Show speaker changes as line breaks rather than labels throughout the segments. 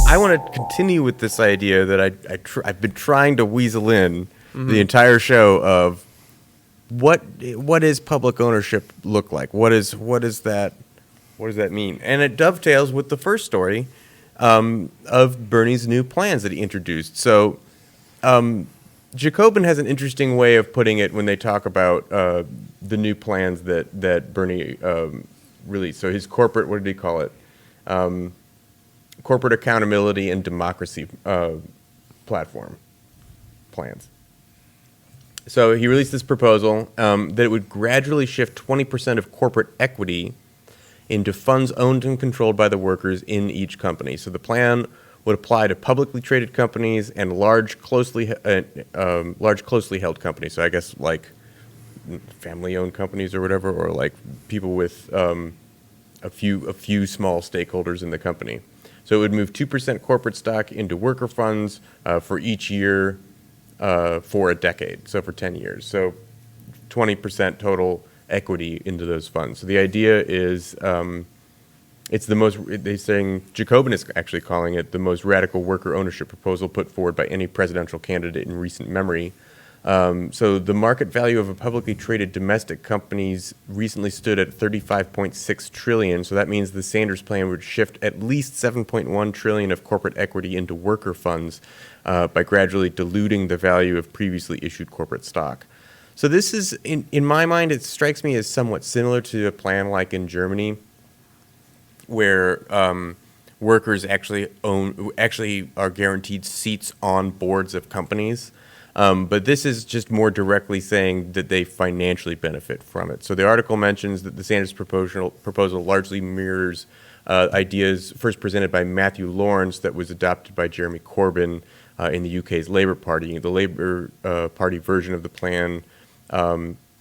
I want to continue with this idea that I've been trying to weasel in the entire show of what is public ownership look like? What does that mean? And it dovetails with the first story of Bernie's new plans that he introduced. So Jacobin has an interesting way of putting it when they talk about the new plans that Bernie released. So his corporate, what did he call it? Corporate accountability and democracy platform plans. So he released this proposal that it would gradually shift 20% of corporate equity into funds owned and controlled by the workers in each company. So the plan would apply to publicly traded companies and large, closely held companies. So I guess like family-owned companies or whatever, or like people with a few small stakeholders in the company. So it would move 2% corporate stock into worker funds for each year for a decade, so for 10 years. So 20% total equity into those funds. So the idea is it's the most, they're saying, Jacobin is actually calling it the most radical worker ownership proposal put forward by any presidential candidate in recent memory. So the market value of a publicly traded domestic companies recently stood at $35.6 trillion. So that means the Sanders plan would shift at least $7.1 trillion of corporate equity into worker funds by gradually diluting the value of previously issued corporate stock. So this is, in my mind, it strikes me as somewhat similar to a plan like in Germany, where workers actually are guaranteed seats on boards of companies. But this is just more directly saying that they financially benefit from it. So the article mentions that the Sanders proposal largely mirrors ideas first presented by Matthew Lawrence that was adopted by Jeremy Corbyn in the UK's Labour Party. The Labour Party version of the plan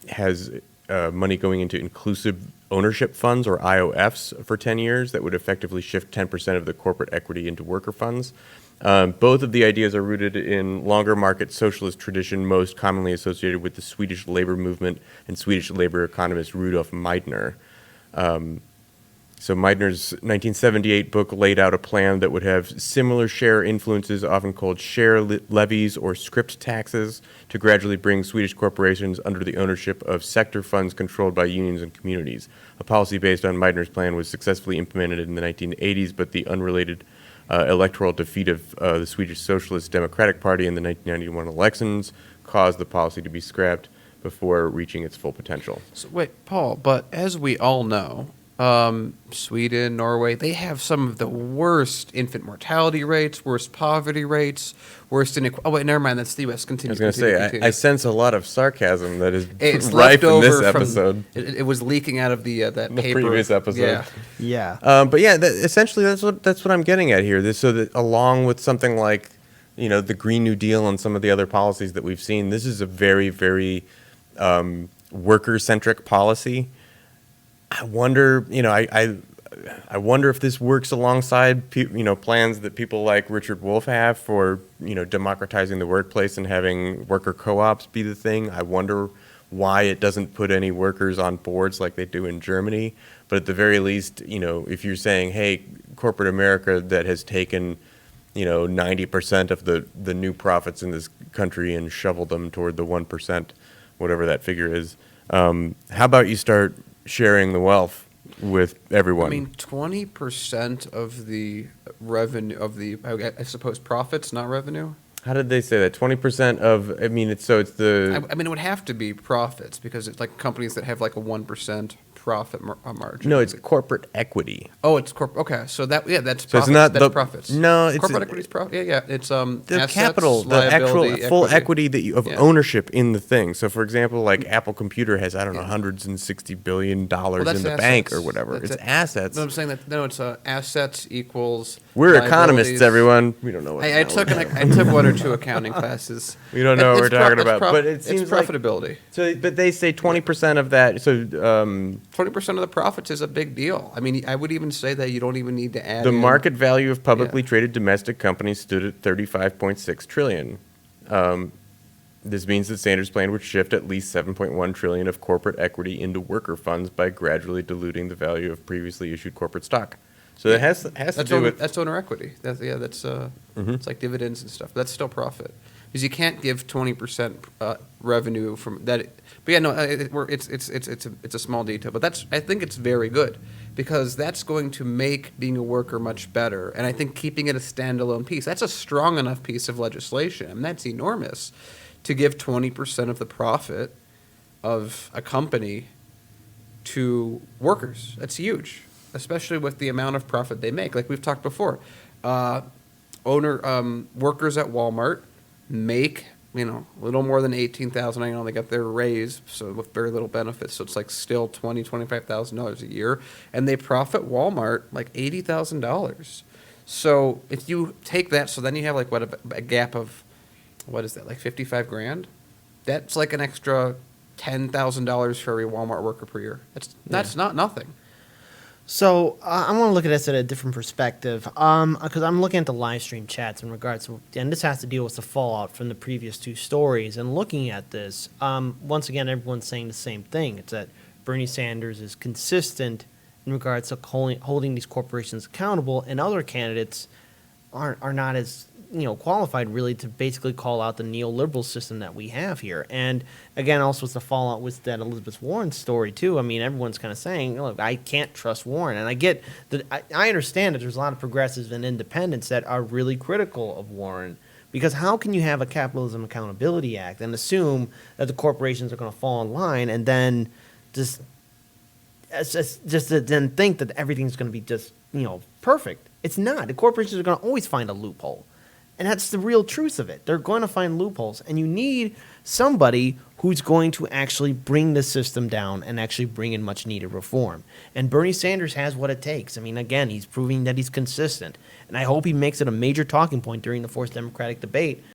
has money going into inclusive ownership funds, or IOFs, for 10 years that would effectively shift 10% of the corporate equity into worker funds. Both of the ideas are rooted in longer market socialist tradition, most commonly associated with the Swedish labor movement and Swedish labor economist Rudolf Meidner. So Meidner's 1978 book laid out a plan that would have similar share influences, often called share levies or script taxes, to gradually bring Swedish corporations under the ownership of sector funds controlled by unions and communities. A policy based on Meidner's plan was successfully implemented in the 1980s, but the unrelated electoral defeat of the Swedish Socialist Democratic Party in the 1991 elections caused the policy to be scrapped before reaching its full potential.
So wait, Paul, but as we all know, Sweden, Norway, they have some of the worst infant mortality rates, worst poverty rates, worst inequality. Oh, wait, never mind. That's the U.S. Continue.
I was going to say, I sense a lot of sarcasm that is
it's
rife in this
from,
episode.
It was leaking out of the paper.
Previous episode.
Yeah.
But yeah, essentially that's what I'm getting at here. So that along with something like, the Green New Deal and some of the other policies that we've seen, this is a very, very worker-centric policy. I wonder, I wonder if this works alongside, plans that people like Richard Wolff have for, democratizing the workplace and having worker co-ops be the thing. I wonder why it doesn't put any workers on boards like they do in Germany. But at the very least, if you're saying, hey, corporate America that has taken, 90% of the new profits in this country and shoveled them toward the 1%, whatever that figure is, how about you start sharing the wealth with everyone?
I mean, 20% of the revenue of the, I suppose, profits, not revenue.
How did they say that? 20% of, it's the...
I mean, it would have to be profits because it's like companies that have like a 1% profit margin.
No, it's corporate equity.
Oh, it's okay. So that's
So
profits.
it's not
that's profits.
No, it's
corporate equity is profit. Yeah. It's
the
assets,
capital, the actual full equity that of
Yeah.
ownership in the thing. So, for example, like Apple Computer has, I don't know, $160 billion in the
assets.
bank or whatever.
That's
it's assets.
No, I'm saying that. No, it's assets equals.
We're economists,
liabilities.
everyone. We don't know what.
I took one or two accounting classes.
We don't know what we're talking about, but it seems
it's
like
profitability.
So, but they say 20% of that. So,
20% of the profits is a big deal. I mean, I would even say that you don't even need to add
the
in,
market value of publicly traded domestic companies stood at $35.6 trillion. This means that Sanders' plan would shift at least $7.1 trillion of corporate equity into worker funds by gradually diluting the value of previously issued corporate stock. So it has to
That's
do
owner,
with.
that's owner equity. That's it's like dividends and stuff. That's still profit because you can't give 20% revenue from that. But yeah, no, it's a small detail, but I think it's very good because that's going to make being a worker much better. And I think keeping it a standalone piece, that's a strong enough piece of legislation, and that's enormous, to give 20% of the profit of a company to workers. That's huge, especially with the amount of profit they make. Like we've talked before, workers at Walmart make a little more than 18,000. I know they got their raise, so with very little benefits, so it's like still $25,000 a year, and they profit Walmart like $80,000. So if you take that, so then you have like a gap of what is that, like 55 grand? That's like an extra $10,000 for every Walmart worker per year. That's not nothing.
So I want to look at this at a different perspective, because I'm looking at the live stream chats in regards to, and this has to deal with the fallout from the previous two stories. And looking at this, once again, everyone's saying the same thing. It's that Bernie Sanders is consistent in regards to holding these corporations accountable, and other candidates are not as qualified really to basically call out the neoliberal system that we have here. And again, also it's the fallout with that Elizabeth Warren story too. I mean, everyone's kind of saying, look, I can't trust Warren. And I get that. I understand that there's a lot of progressives and independents that are really critical of Warren, because how can you have a Capitalism Accountability Act and assume that the corporations are going to fall in line and then just to then think that everything's going to be just perfect? It's not. The corporations are going to always find a loophole. And that's the real truth of it. They're going to find loopholes. And you need somebody who's going to actually bring the system down and actually bring in much needed reform. And Bernie Sanders has what it takes. I mean, again, he's proving that he's consistent. And I hope he makes it a major talking point during the fourth Democratic debate